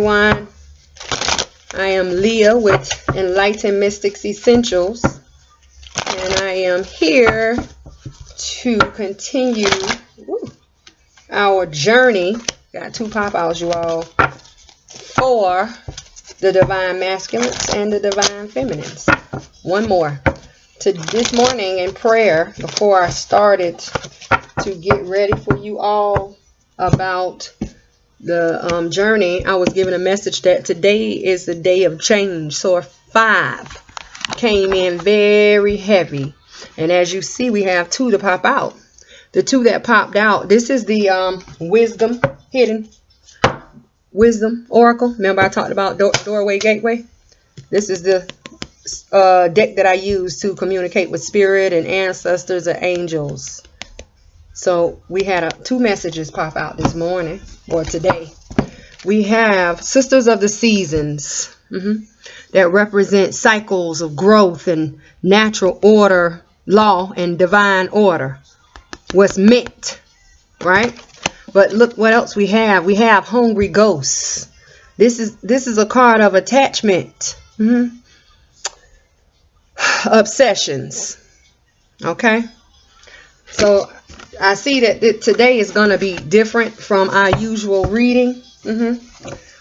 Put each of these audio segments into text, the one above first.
everyone. I am Leah with Enlightened Mystic Essentials, and I am here to continue our journey. Got 2 pop-outs, you all, for the Divine Masculines and the Divine Feminines. One more. This morning in prayer, before I started to get ready for you all about the journey, I was given a message that today is the day of change. So a 5 came in very heavy, and as you see, we have 2 to pop out. The 2 that popped out, this is the wisdom, hidden wisdom oracle. Remember I talked about doorway gateway? This is the deck that I use to communicate with spirit and ancestors and angels. So we had 2 messages pop out this morning, or today. We have Sisters of the Seasons, that represent cycles of growth and natural order, law, and divine order. What's meant, right? But look what else we have. We have Hungry Ghosts. This is a card of attachment, obsessions. Okay, so I see that today is going to be different from our usual reading,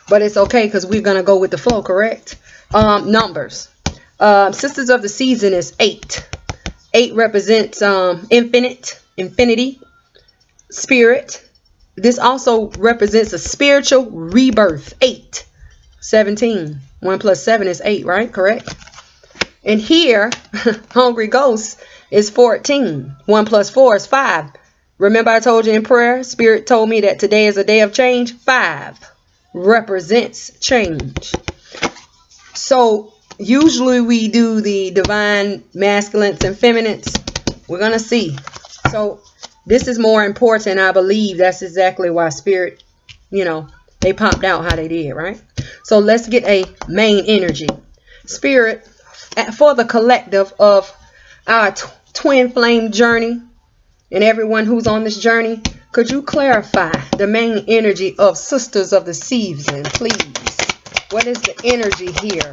but it's okay because we're going to go with the flow, correct? Numbers. Sisters of the Season is 8. 8 represents infinity, spirit. This also represents a spiritual rebirth. 8, 17. 1 plus 7 is 8, right? Correct? And here, Hungry Ghosts is 14. 1 plus 4 is 5. Remember I told you in prayer, Spirit told me that today is a day of change. 5 represents change. So usually we do the divine masculines and feminines. We're going to see. So this is more important, I believe. That's exactly why Spirit, they popped out how they did, right? So let's get a main energy. Spirit, for the collective of our twin flame journey and everyone who's on this journey, could you clarify the main energy of Sisters of the Season, please? What is the energy here?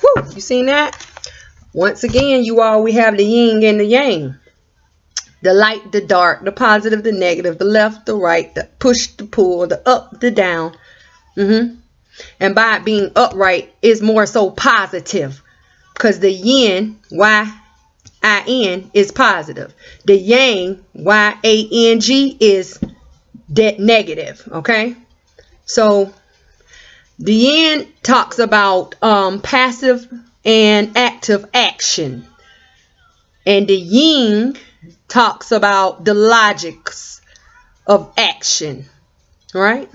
Whew, you seen that? Once again, you all, we have the yin and the yang. The light, the dark, the positive, the negative, the left, the right, the push, the pull, the up, the down. And by it being upright is more so positive, because the yin, Y-I-N, is positive. The yang, Y-A-N-G, is negative. Okay? So the yin talks about passive and active action. And the yin talks about the logics of action. Right?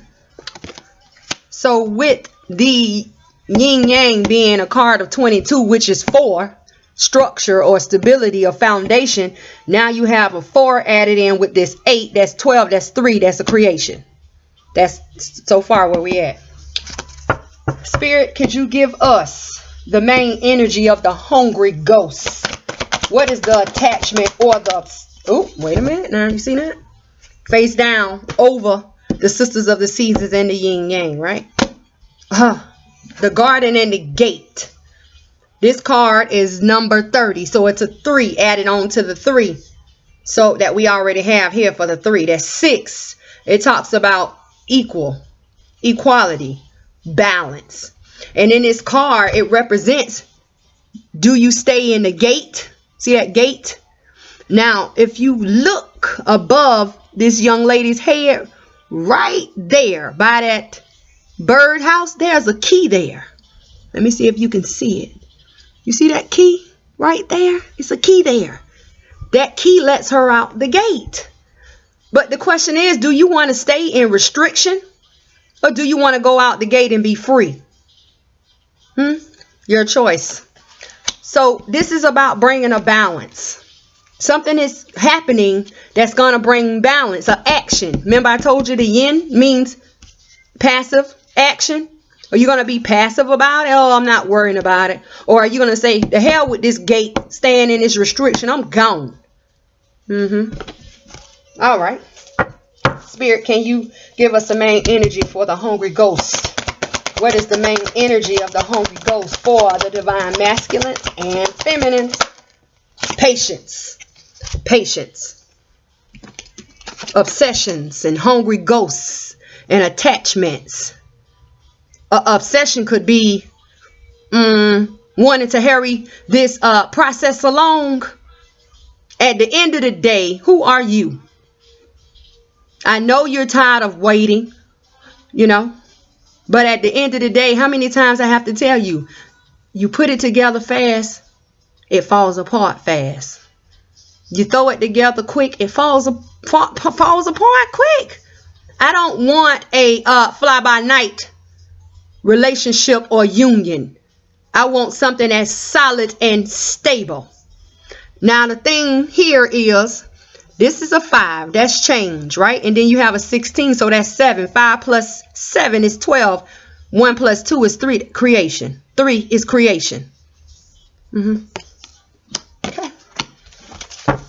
So with the yin yang being a card of 22, which is 4, structure or stability or foundation, now you have a 4 added in with this 8, that's 12, that's 3, that's a creation. That's so far where we at. Spirit, could you give us the main energy of the Hungry Ghosts? What is the attachment or the... Oh, wait a minute. Now you see that? Face down over the Sisters of the Seasons and the yin yang, right? The garden and the gate. This card is number 30. So it's a 3 added on to the 3. So that we already have here for the 3. That's 6. It talks about equality, balance. And in this card, it represents, do you stay in the gate? See that gate? Now, if you look above this young lady's head, right there by that birdhouse, there's a key there. Let me see if you can see it. You see that key right there? It's a key there. That key lets her out the gate. But the question is, do you want to stay in restriction, or do you want to go out the gate and be free? Your choice. So this is about bringing a balance. Something is happening that's going to bring balance, an action. Remember I told you the yin means passive action. Are you going to be passive about it? Oh, I'm not worrying about it. Or are you going to say, the hell with this gate, staying in this restriction, I'm gone. All right. Spirit, can you give us the main energy for the Hungry Ghost? What is the main energy of the hungry ghost for the divine masculines and feminines? Patience. Patience. Obsessions and hungry ghosts and attachments. Obsession could be wanting to hurry this process along. At the end of the day, who are you? I know you're tired of waiting, you know, but at the end of the day, how many times I have to tell you, you put it together fast, it falls apart fast. You throw it together quick, it falls apart quick. I don't want a fly-by-night relationship or union. I want something that's solid and stable. Now, the thing here is, this is a 5. That's change, right? And then you have a 16, so that's 7. 5 plus 7 is 12. 1 plus 2 is 3. Creation. 3 is creation. Okay.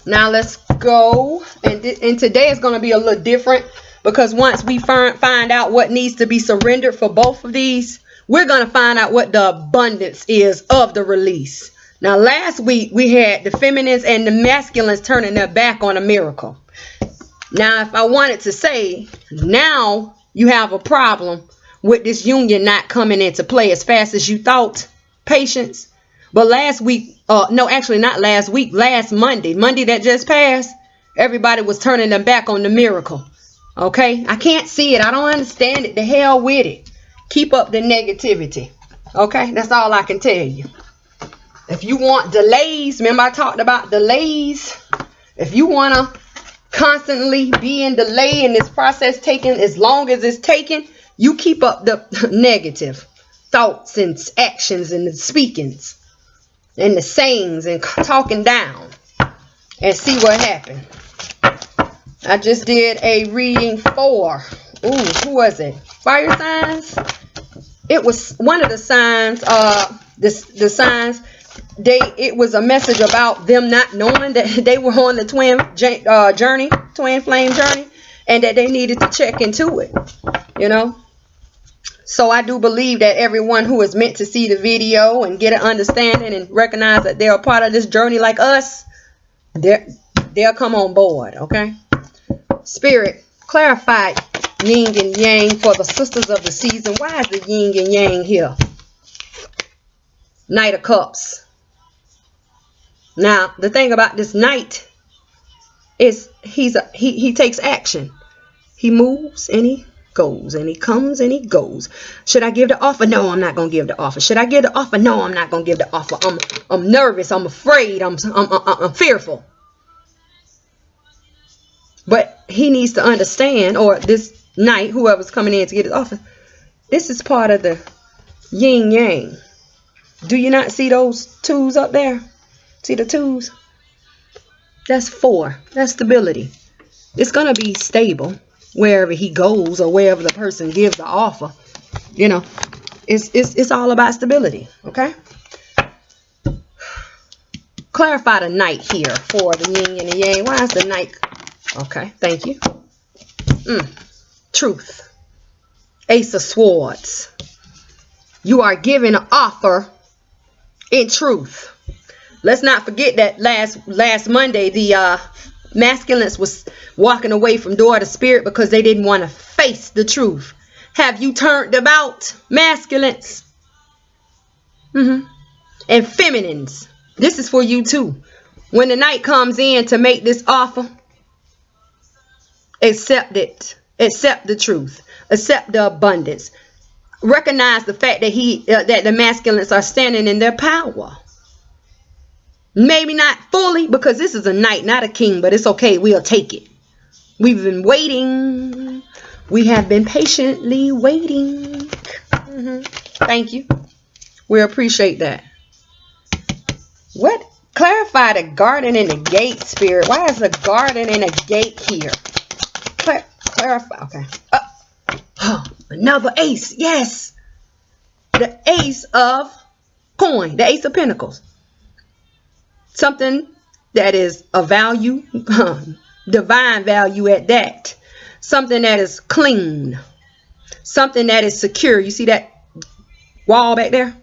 Now, let's go. And today is going to be a little different, because once we find out what needs to be surrendered for both of these, we're going to find out what the abundance is of the release. Now, last week, we had the feminines and the masculines turning their back on a miracle. Now, if I wanted to say, now you have a problem with this union not coming into play as fast as you thought. Patience. But last week, no, actually not last week, last Monday that just passed, everybody was turning their back on the miracle. Okay? I can't see it. I don't understand it. The hell with it. Keep up the negativity. Okay? That's all I can tell you. If you want delays, remember I talked about delays. If you want to constantly be in delay in this process taking as long as it's taking, you keep up the negative thoughts and actions and the speakings and the sayings and talking down, and see what happened. I just did a reading for, who was it? Fire signs. It was one of the signs, the signs. It was a message about them not knowing that they were on the twin flame journey, and that they needed to check into it, you know. So I do believe that everyone who is meant to see the video and get an understanding and recognize that they're a part of this journey like us, they'll come on board. Okay. Spirit, clarify yin and yang for the sisters of the season. Why is the yin and yang here? Knight of Cups. Now, the thing about this knight is he takes action. He moves and he goes, and he comes and he goes. Should I give the offer? No, I'm not going to give the offer. Should I give the offer? No, I'm not going to give the offer. I'm nervous. I'm afraid. I'm fearful. But he needs to understand, or this knight, whoever's coming in to get his offer, this is part of the yin yang. Do you not see those twos up there? See the twos? That's 4. That's stability. It's going to be stable wherever he goes or wherever the person gives the offer. You know, it's all about stability. Okay? Clarify the knight here for the yin and the yang. Why is the knight? Okay, thank you. Truth. Ace of Swords. You are given an offer in truth. Let's not forget that last Monday, the masculines was walking away from door to spirit because they didn't want to face the truth. Have you turned about, masculines? And feminines, this is for you too. When the knight comes in to make this offer, accept it. Accept the truth. Accept the abundance. Recognize the fact that that the masculines are standing in their power. Maybe not fully, because this is a knight, not a king, but it's okay. We'll take it. We've been waiting. We have been patiently waiting. Thank you. We appreciate that. What? Clarify the garden and the gate, Spirit. Why is the garden and the gate here? Clarify. Okay. Another ace. Yes. The ace of coin. The ace of pentacles. Something that is of value. Divine value at that. Something that is clean. Something that is secure. You see that wall back there.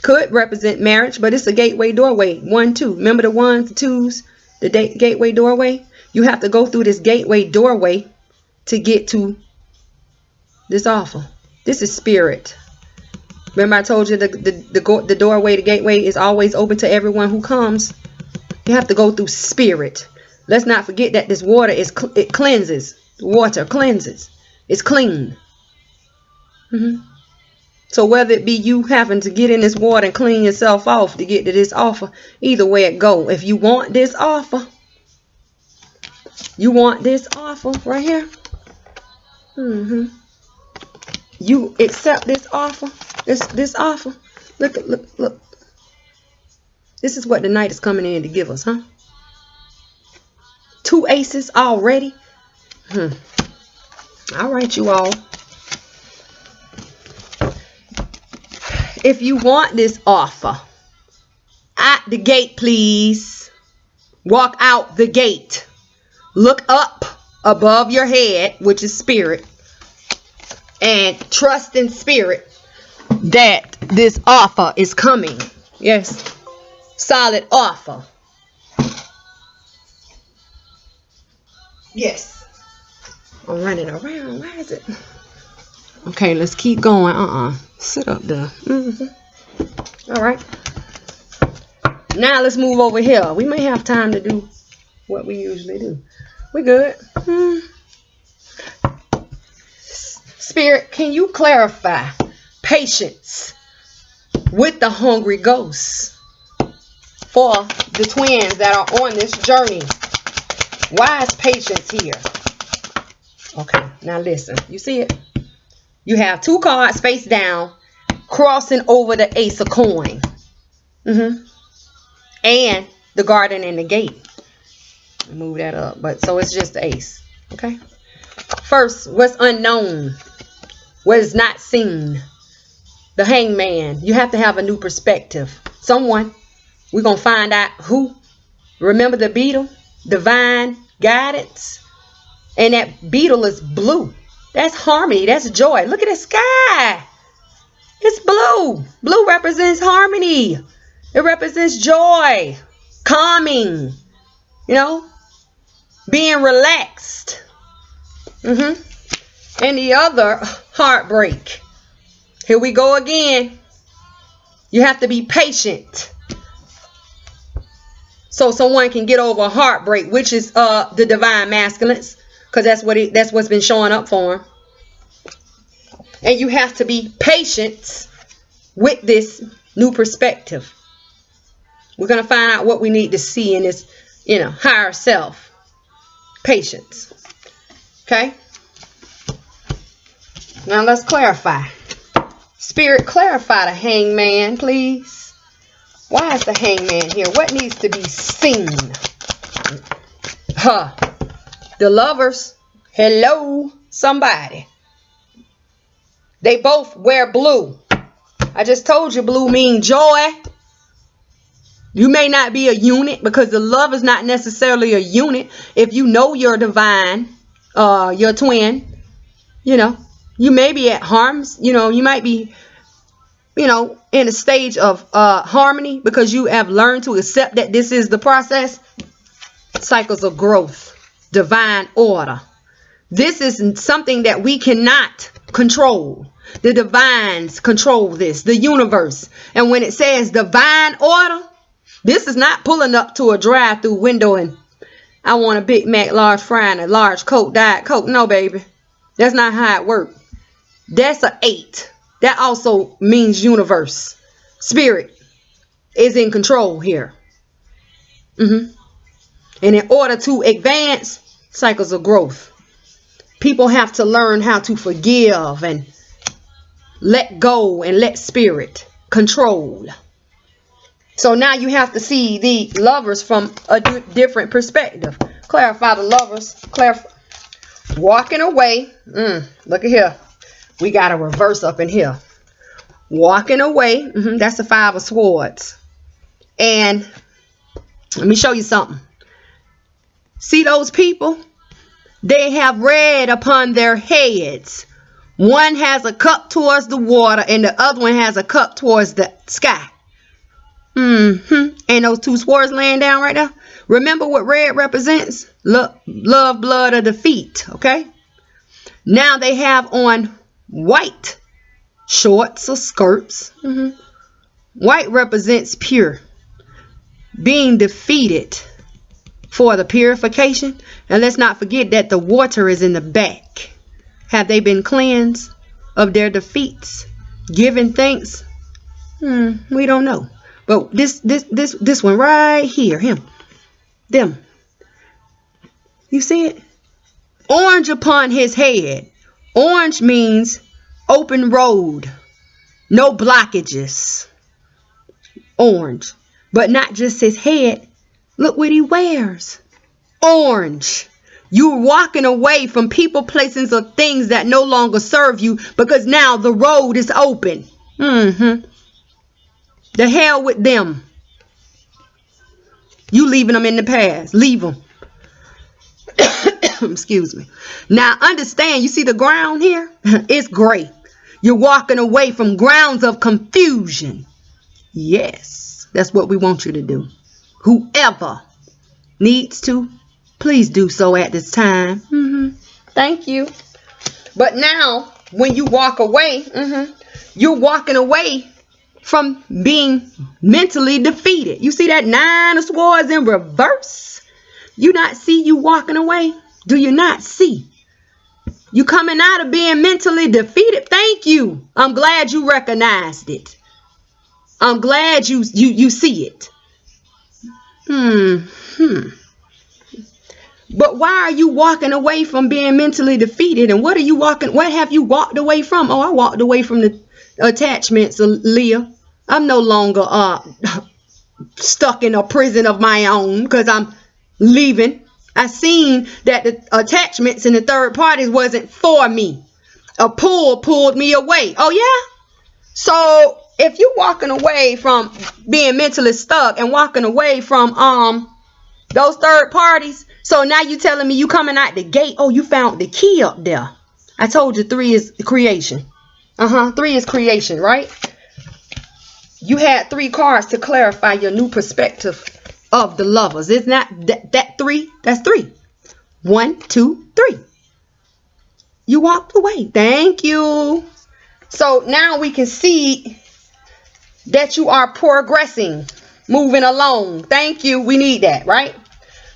Could represent marriage, but it's a gateway doorway. 1, 2. Remember the 1s, the 2s, the gateway doorway? You have to go through this gateway doorway to get to this offer. This is spirit. Remember I told you the doorway, the gateway is always open to everyone who comes. You have to go through spirit. Let's not forget that this water it cleanses. Water cleanses. It's clean. So whether it be you having to get in this water and clean yourself off to get to this offer, either way it go. If you want this offer, right here. You accept this offer. This offer. Look. This is what the knight is coming in to give us, huh? 2 aces already. All right, you all. If you want this offer, at the gate, please. Walk out the gate. Look up above your head, which is spirit, and trust in spirit that this offer is coming. Yes. Solid offer. Yes. I'm running around. Why is it? Okay, let's keep going. Sit up there. All right. Now let's move over here. We may have time to do what we usually do. We good. Spirit, can you clarify patience with the hungry ghosts for the twins that are on this journey? Why is patience here? Okay, now listen. You see it? You have 2 cards face down, crossing over the ace of coin. And the garden and the gate. Move that up. But so it's just the ace. Okay. First, what's unknown? What is not seen? The hangman. You have to have a new perspective. Someone. We're going to find out who. Remember the beetle? Divine guidance. And that beetle is blue. That's harmony. That's joy. Look at the sky. It's blue. Blue represents harmony. It represents joy. Calming. You know. Being relaxed. And the other, heartbreak. Here we go again. You have to be patient. So someone can get over heartbreak, which is the divine masculines. Because that's what's been showing up for him. And you have to be patient with this new perspective. We're going to find out what we need to see in this, higher self. Patience. Okay? Now let's clarify. Spirit, clarify the hangman, please. Why is the hangman here? What needs to be seen? The lovers. Hello, somebody. They both wear blue. I just told you blue means joy. You may not be a unit because the love is not necessarily a unit. If you know your divine, your twin, you may be at harm's, you might be, in a stage of harmony because you have learned to accept that this is the process. Cycles of growth. Divine order. This is something that we cannot control. The divines control this, the universe. And when it says divine order, this is not pulling up to a drive-through window and I want a Big Mac, large fry, and a large Coke, Diet Coke. No, baby. That's not how it works. That's an 8. That also means universe. Spirit is in control here. And in order to advance, cycles of growth. People have to learn how to forgive and let go and let spirit control. So now you have to see the lovers from a different perspective. Clarify the lovers. Clarify. Walking away. Look at here. We got a reverse up in here. Walking away. That's the 5 of Swords. And let me show you something. See those people? They have red upon their heads One has a cup towards the water and the other one has a cup towards the sky. And those two swords laying down right there. Remember what red represents? Love, blood, or defeat. Okay. Now they have on white shorts or skirts. White represents pure. Being defeated for the purification. And let's not forget that the water is in the back. Have they been cleansed of their defeats? Given thanks? We don't know. But this one right here, them. You see it? Orange upon his head. Orange means open road. No blockages. Orange. But not just his head. Look what he wears. Orange. You're walking away from people, places, or things that no longer serve you because now the road is open. The hell with them. You leaving them in the past. Leave them. Excuse me. Now understand, you see the ground here? It's gray. You're walking away from grounds of confusion. Yes, that's what we want you to do. Whoever needs to, please do so at this time. Thank you. But now, when you walk away, you're walking away from being mentally defeated. You see that 9 of swords in reverse? You not see you walking away? Do you not see? You coming out of being mentally defeated? Thank you. I'm glad you recognized it. I'm glad you see it. But why are you walking away from being mentally defeated? And what have you walked away from? Oh, I walked away from the attachments, Leah. I'm no longer stuck in a prison of my own because I'm leaving. I seen that the attachments and the third parties wasn't for me. A pull pulled me away. Oh yeah? So if you're walking away from being mentally stuck and walking away from those third parties, so now you telling me you coming out the gate, oh, you found the key up there. I told you 3 is creation. 3 is creation, right? You had 3 cards to clarify your new perspective of the lovers. Isn't that 3? That's 3. 1, 2, 3. You walked away. Thank you. So now we can see that you are progressing, moving along. Thank you. We need that, right?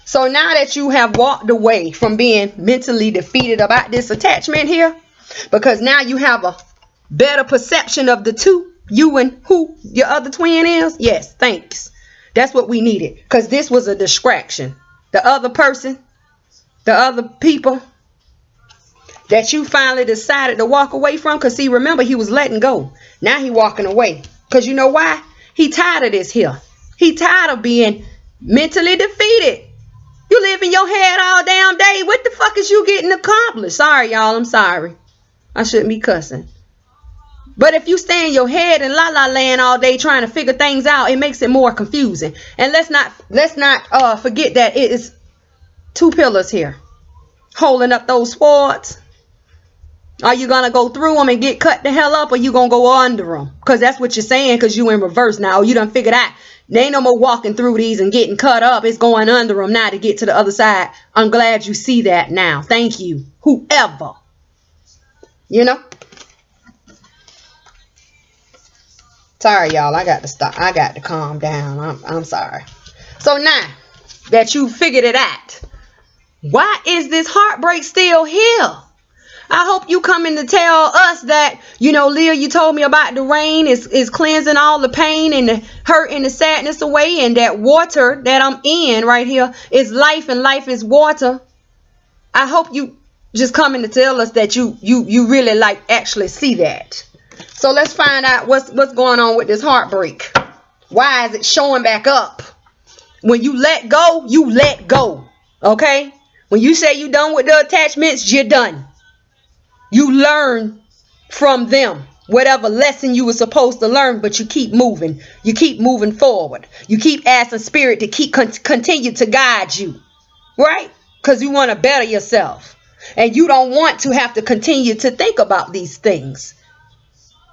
So now that you have walked away from being mentally defeated about this attachment here, because now you have a better perception of the two, you and who your other twin is. Yes, thanks. That's what we needed, because this was a distraction. The other person, the other people that you finally decided to walk away from, because see, remember, he was letting go. Now he walking away, because you know why? He tired of this here. He tired of being mentally defeated. You live in your head all damn day. What the fuck is you getting accomplished? Sorry, y'all. I'm sorry. I shouldn't be cussing. But if you stay in your head and la-la land all day trying to figure things out, it makes it more confusing. And let's not forget that it is 2 pillars here holding up those swords. Are you going to go through them and get cut the hell up, or you going to go under them? Because that's what you're saying, because you in reverse now. You done figured out. There ain't no more walking through these and getting cut up. It's going under them now to get to the other side. I'm glad you see that now. Thank you. Whoever. You know? Sorry, y'all. I got to stop. I got to calm down. I'm sorry. So now that you figured it out, why is this heartbreak still here? I hope you coming to tell us that, you know, Leah, you told me about the rain is cleansing all the pain and the hurt and the sadness away, and that water that I'm in right here is life, and life is water. I hope you just coming to tell us that you really like actually see that. So let's find out what's going on with this heartbreak. Why is it showing back up? When you let go, you let go. Okay? When you say you done with the attachments, you're done. You learn from them whatever lesson you were supposed to learn, but you keep moving. You keep moving forward. You keep asking spirit to keep continue to guide you, right? Because you want to better yourself. And you don't want to have to continue to think about these things.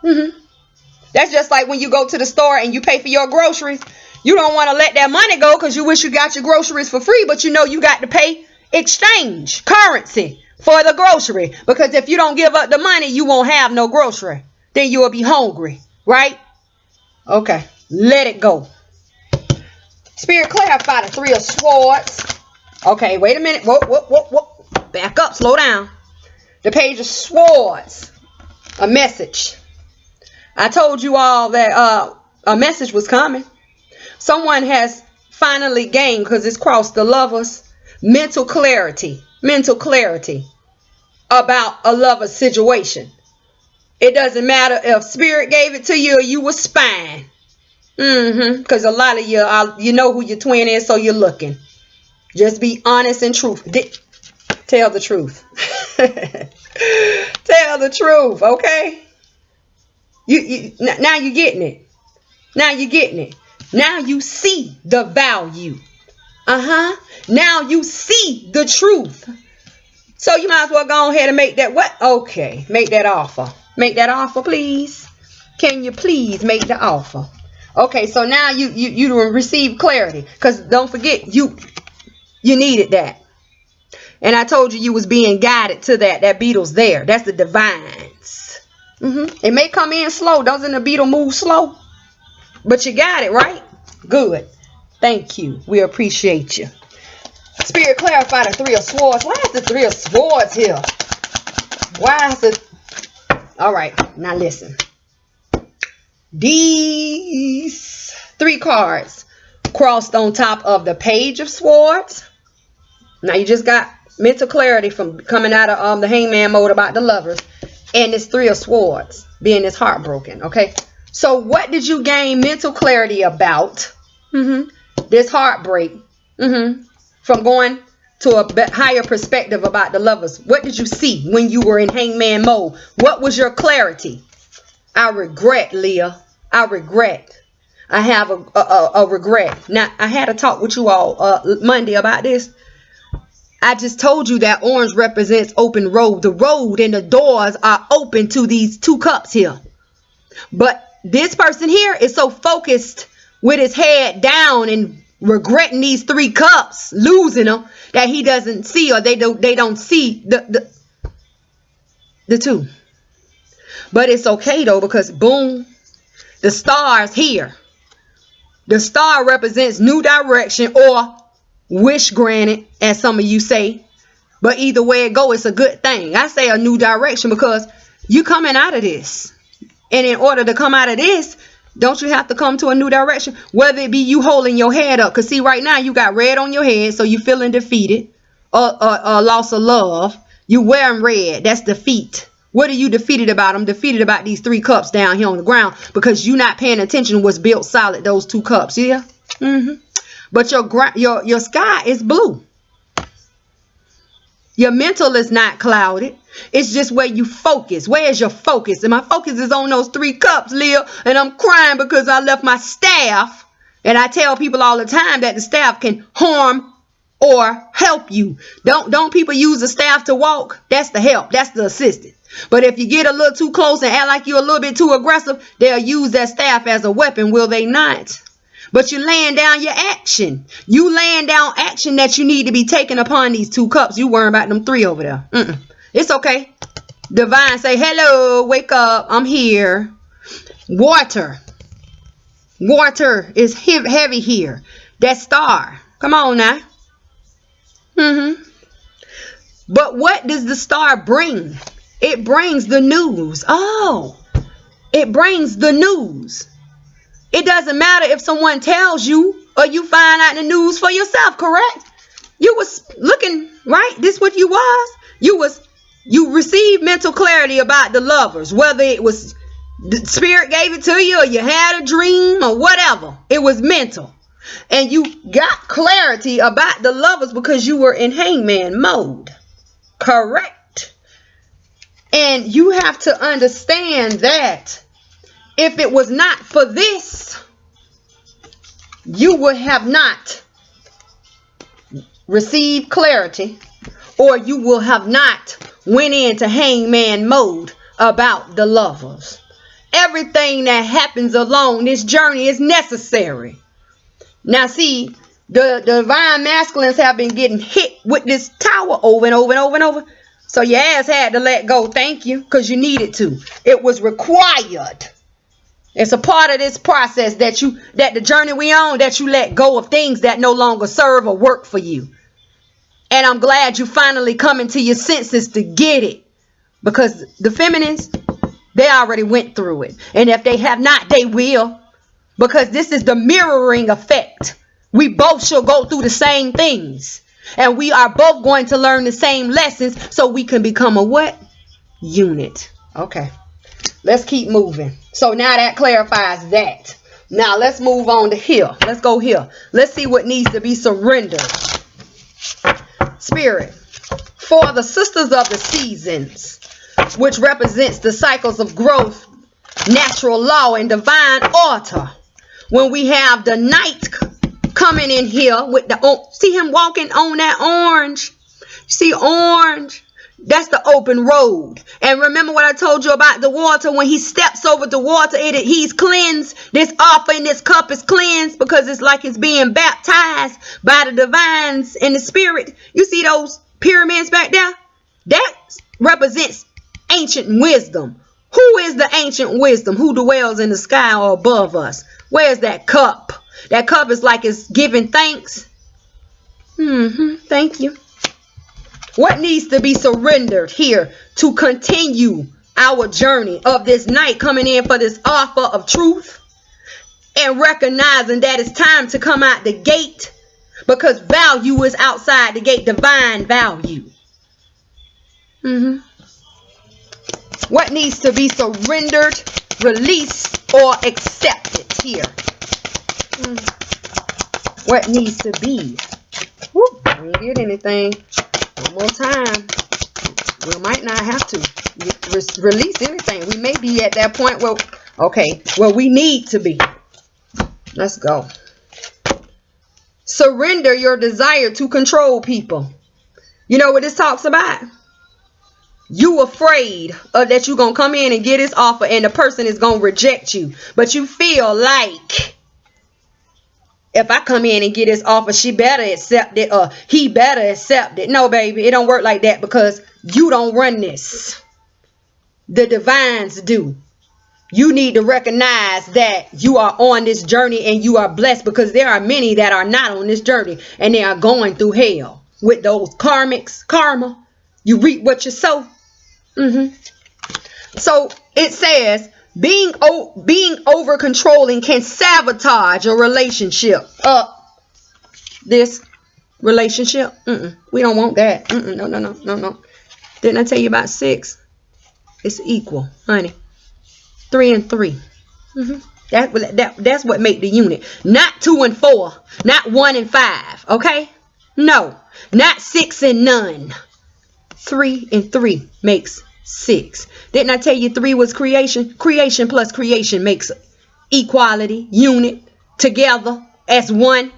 That's just like when you go to the store and you pay for your groceries. You don't want to let that money go because you wish you got your groceries for free, but you know you got to pay exchange currency for the grocery, because if you don't give up the money, you won't have no grocery. Then you will be hungry, right? Okay, let it go. Spirit, clarify the 3 of Swords. Okay, wait a minute. Whoa. Back up, slow down. The Page of Swords. A message. I told you all that a message was coming. Someone has finally gained, because it's crossed the Lovers, mental clarity about a lover situation. It doesn't matter if Spirit gave it to you or you were spying. Because a lot of you know who your twin is, so you're looking. Just be honest and truthful. Tell the truth. Tell the truth, okay? Now you're getting it. Now you're getting it. Now you see the value. Now you see the truth. So you might as well go ahead and make that what? Okay, make that offer. Make that offer, please. Can you please make the offer? Okay, so now you receive clarity, because don't forget you needed that. And I told you was being guided to that. That beetle's there. That's the divines. It may come in slow. Doesn't the beetle move slow? But you got it, right? Good. Thank you. We appreciate you. Spirit, clarify the 3 of Swords. Why is the 3 of Swords here? Why is it? All right. Now listen. These 3 cards crossed on top of the Page of Swords. Now you just got mental clarity from coming out of the Hangman mode about the Lovers. And this 3 of Swords being this heartbroken. Okay. So what did you gain mental clarity about? This heartbreak. From going to a higher perspective about the Lovers. What did you see when you were in Hangman mode? What was your clarity? I regret, Leah. I regret. I have a regret. Now, I had a talk with you all Monday about this. I just told you that orange represents open road. The road and the doors are open to these 2 cups here. But this person here is so focused with his head down and regretting these 3 cups, losing them, that he doesn't see, or they don't see the 2. But it's okay though, because boom, the star's here. The star represents new direction, or wish granted, as some of you say. But either way it go, it's a good thing. I say a new direction because you coming out of this. And in order to come out of this, don't you have to come to a new direction? Whether it be you holding your head up. Because see, right now you got red on your head, so you feeling defeated. Or loss of love. You wearing red. That's defeat. What are you defeated about? I'm defeated about these 3 cups down here on the ground. Because you not paying attention to what's built solid, those 2 cups. Yeah? But your sky is blue. Your mental is not clouded. It's just where you focus. Where is your focus? And my focus is on those 3 cups, Leah. And I'm crying because I left my staff. And I tell people all the time that the staff can harm or help you. Don't people use the staff to walk? That's the help. That's the assistant. But if you get a little too close and act like you're a little bit too aggressive, they'll use that staff as a weapon, will they not? But you're laying down your action. You laying down action that you need to be taking upon these 2 cups. You worrying about them 3 over there. It's okay. Divine say, hello, wake up. I'm here. Water. Water is heavy here. That star. Come on now. But what does the star bring? It brings the news. Oh, it brings the news. It doesn't matter if someone tells you or you find out the news for yourself, correct? You was looking, right? This what you was. You received mental clarity about the Lovers, whether it was the Spirit gave it to you or you had a dream or whatever. It was mental. And you got clarity about the Lovers because you were in Hangman mode. Correct. And you have to understand that if it was not for this, you would have not received clarity or you will have not went into hangman mode about the lovers. Everything that happens along this journey is necessary. Now see, the divine masculines have been getting hit with this tower over and over and over and over. So your ass had to let go. Thank you, because you needed to. It was required. It's a part of this process that the journey we on, that you let go of things that no longer serve or work for you. And I'm glad you finally coming to your senses to get it. Because the feminines, they already went through it. And if they have not, they will. Because this is the mirroring effect. We both shall go through the same things. And we are both going to learn the same lessons so we can become a what? Unit. Okay. Let's keep moving. So now that clarifies that. Now let's move on to here. Let's go here. Let's see what needs to be surrendered. Spirit. For the sisters of the seasons, which represents the cycles of growth, natural law, and divine order. When we have the night coming in here with the, see him walking on that orange. See orange? That's the open road. And remember what I told you about the water. When he steps over the water, he's cleansed. This offer in this cup is cleansed because it's like it's being baptized by the divines in the spirit. You see those pyramids back there? That represents ancient wisdom. Who is the ancient wisdom? Who dwells in the sky or above us? Where's that cup? That cup is like it's giving thanks. Thank you. What needs to be surrendered here to continue our journey of this night, coming in for this offer of truth and recognizing that it's time to come out the gate, because value is outside the gate, divine value. What needs to be surrendered, released, or accepted here? What needs to be? Woo, I didn't get anything. One more time. We might not have to release anything. We may be at that point where, okay, where we need to be. Let's go. Surrender your desire to control people. You know what this talks about? You afraid of that you're going to come in and get this offer and the person is going to reject you. But you feel like, if I come in and get this offer, she better accept it, or he better accept it. No, baby, it don't work like that, because you don't run this. The divines do. You need to recognize that you are on this journey and you are blessed, because there are many that are not on this journey and they are going through hell with those karma. You reap what you sow. So it says, being over controlling can sabotage a relationship. This relationship, we don't want that. No. Didn't I tell you about 6? It's equal, honey. 3 and 3. That's what make the unit. Not 2 and 4. Not 1 and 5. Okay? No. Not 6 and none. 3 and 3 makes 6. Didn't I tell you 3 was creation? Creation plus creation makes equality, unit, together as one.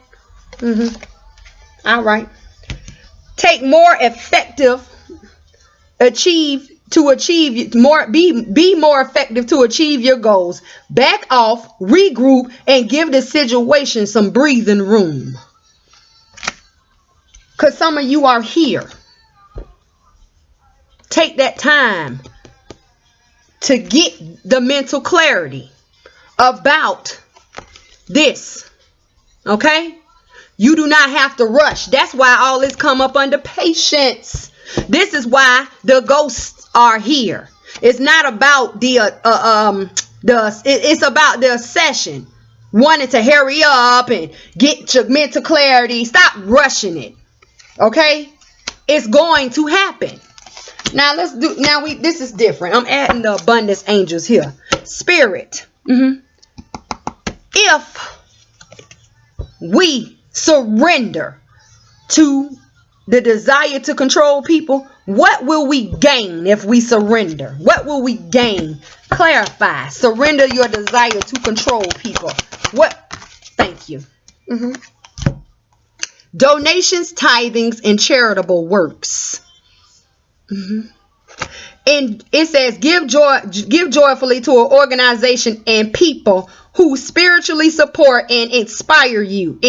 All right. Be more effective to achieve your goals. Back off, regroup, and give the situation some breathing room. Because some of you are here. Take that time to get the mental clarity about this. Okay? You do not have to rush. That's why all this come up under patience. This is why the ghosts are here. It's not about it's about the session. Wanting to hurry up and get your mental clarity. Stop rushing it. Okay? It's going to happen. Now this is different. I'm adding the abundance angels here. Spirit. If we surrender to the desire to control people, what will we gain if we surrender? What will we gain? Clarify. Surrender your desire to control people. What? Thank you. Donations, tithings, and charitable works. And it says, give joyfully to an organization and people who spiritually support and inspire you.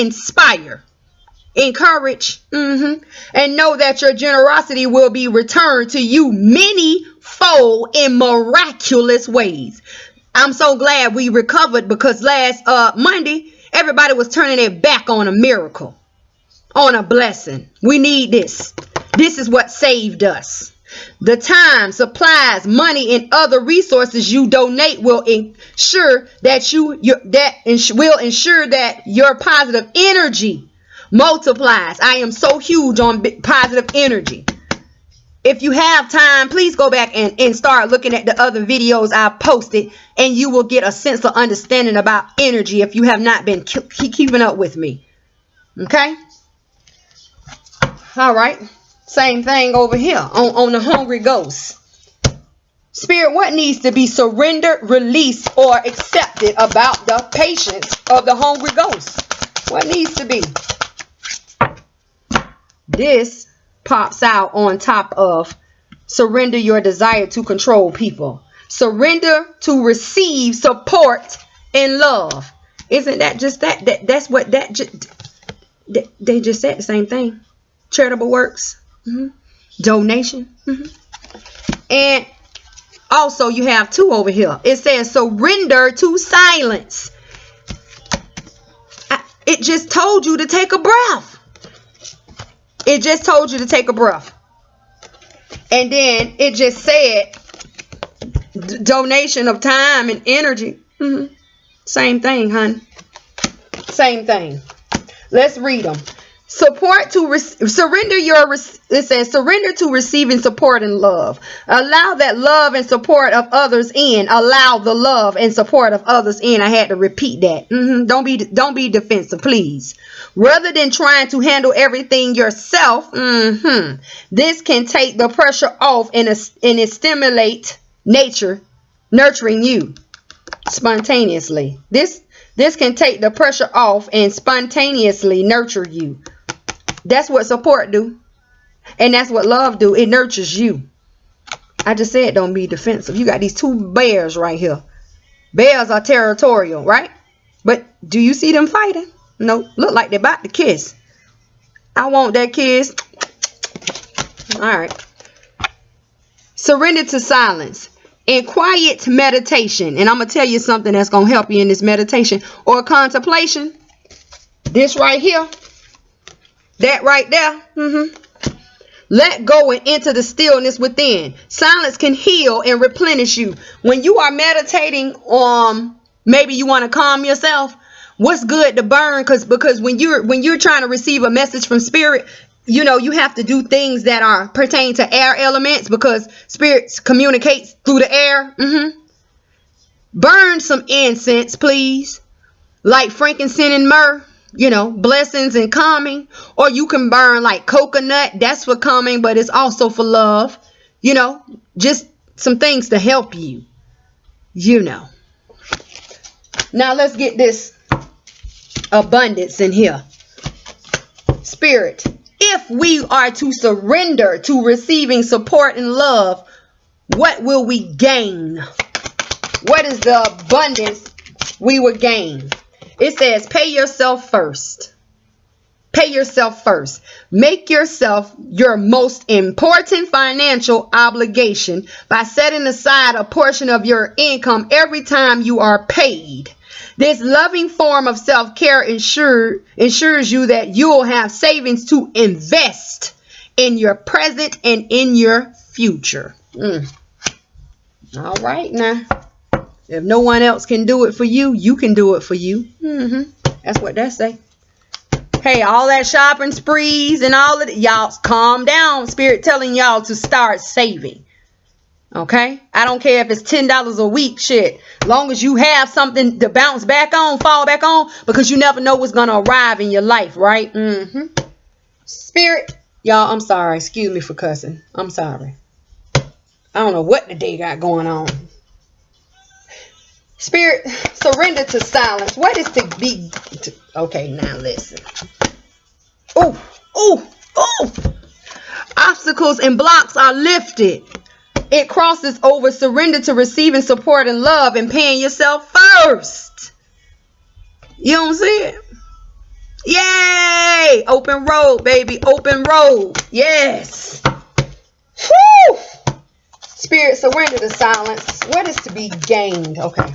Encourage, and know that your generosity will be returned to you many-fold in miraculous ways. I'm so glad we recovered, because last Monday, everybody was turning their back on a miracle, on a blessing. We need this. This is what saved us. The time, supplies, money, and other resources you donate will ensure that your positive energy multiplies. I am so huge on positive energy. If you have time, please go back and start looking at the other videos I posted, and you will get a sense of understanding about energy if you have not been keeping up with me. Okay? All right. Same thing over here on the hungry ghost. Spirit, what needs to be surrendered, released, or accepted about the patience of the hungry ghost? What needs to be? This pops out on top of surrender your desire to control people. Surrender to receive support and love. Isn't that just that? That's what they just said the same thing. Charitable works. Donation. And also you have two over here. It says surrender to silence. It just told you to take a breath. It just told you to take a breath. And then it just said donation of time and energy. Same thing, hon. Same thing. Let's read them. Support to surrender it says surrender to receiving support and love. Allow that love and support of others in. Allow the love and support of others in. I had to repeat that. Don't be defensive, please. Rather than trying to handle everything yourself, this can take the pressure off and it stimulate nurturing you spontaneously. This can take the pressure off and spontaneously nurture you. That's what support do. And that's what love do. It nurtures you. I just said don't be defensive. You got these two bears right here. Bears are territorial, right? But do you see them fighting? No. Look like they're about to kiss. I want that kiss. All right. Surrender to silence. In quiet meditation. And I'm going to tell you something that's going to help you in this meditation or contemplation. This right here. That right there. Let go and enter the stillness within. Silence can heal and replenish you. When you are meditating, maybe you want to calm yourself. What's good to burn? Because when you're trying to receive a message from spirit, you know, you have to do things that pertain to air elements, because spirits communicates through the air. Burn some incense, please. Like frankincense and myrrh. You know, blessings and calming. Or you can burn like coconut. That's for calming, but it's also for love. You know, just some things to help you. You know. Now let's get this abundance in here. Spirit, if we are to surrender to receiving support and love, what will we gain? What is the abundance we will gain? It says, pay yourself first. Pay yourself first. Make yourself your most important financial obligation by setting aside a portion of your income every time you are paid. This loving form of self-care ensures you that you will have savings to invest in your present and in your future. All right now. If no one else can do it for you, you can do it for you. That's what that say. Hey, all that shopping sprees and all of it, y'all calm down. Spirit telling y'all to start saving. Okay? I don't care if it's $10 a week, shit. Long as you have something to bounce back on, fall back on, because you never know what's going to arrive in your life, right? Spirit, y'all, I'm sorry. Excuse me for cussing. I'm sorry. I don't know what the day got going on. Spirit, surrender to silence. What is to be? Okay, now listen. Oh. obstacles and blocks are lifted. It crosses over surrender to receiving support and love and paying yourself first. You don't see it? Yay! Open road, baby. Open road. Yes. Whew. Spirit, surrender to silence. What is to be gained? Okay.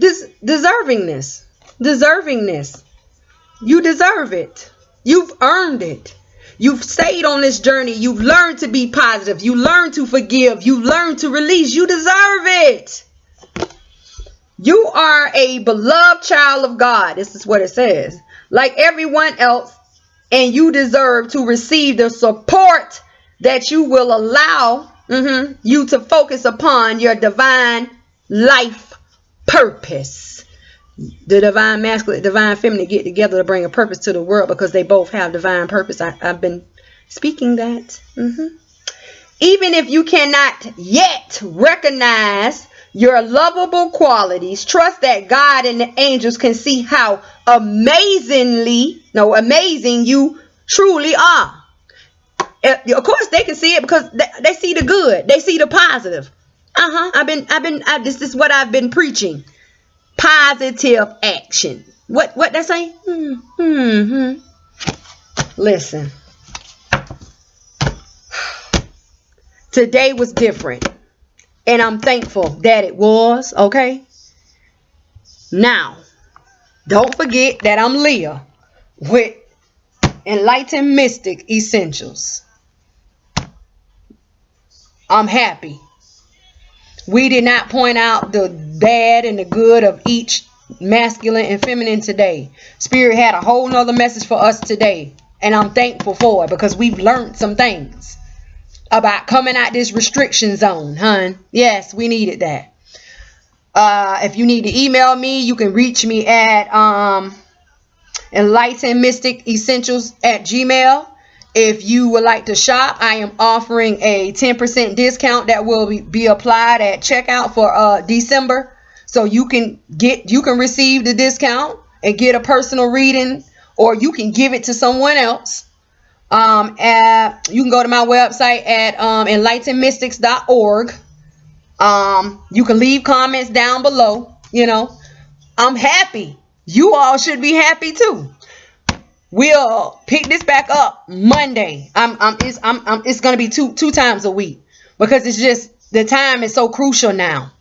Deservingness. Deservingness. You deserve it. You've earned it. You've stayed on this journey. You've learned to be positive. You learned to forgive. You learned to release. You deserve it. You are a beloved child of God. This is what it says. Like everyone else, and you deserve to receive the support that you will allow you to focus upon your divine life purpose. The divine masculine, divine feminine get together to bring a purpose to the world because they both have divine purpose. I've been speaking that. Even if you cannot yet recognize your lovable qualities, trust that God and the angels can see how amazing you truly are. Of course, they can see it because they see the good. They see the positive. This is what I've been preaching. Positive action. What that say? Listen. Today was different. And I'm thankful that it was. Okay. Now, don't forget that I'm Leah with Enlightened Mystic Essentials. I'm happy. We did not point out the bad and the good of each masculine and feminine today. Spirit had a whole nother message for us today. And I'm thankful for it because we've learned some things about coming out this restriction zone, hun. Yes, we needed that. If you need to email me, you can reach me at Enlightened Mystic Essentials at Gmail. If you would like to shop, I am offering a 10% discount that will be applied at checkout for December. So you can receive the discount and get a personal reading, or you can give it to someone else. You can go to my website at enlightenedmystics.org. You can leave comments down below. You know, I'm happy. You all should be happy too. We'll pick this back up Monday. It's gonna be two times a week because it's just the time is so crucial now.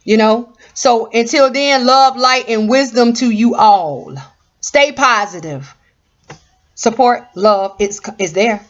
You know. So until then, love, light, and wisdom to you all. Stay positive. Support, love, it's there.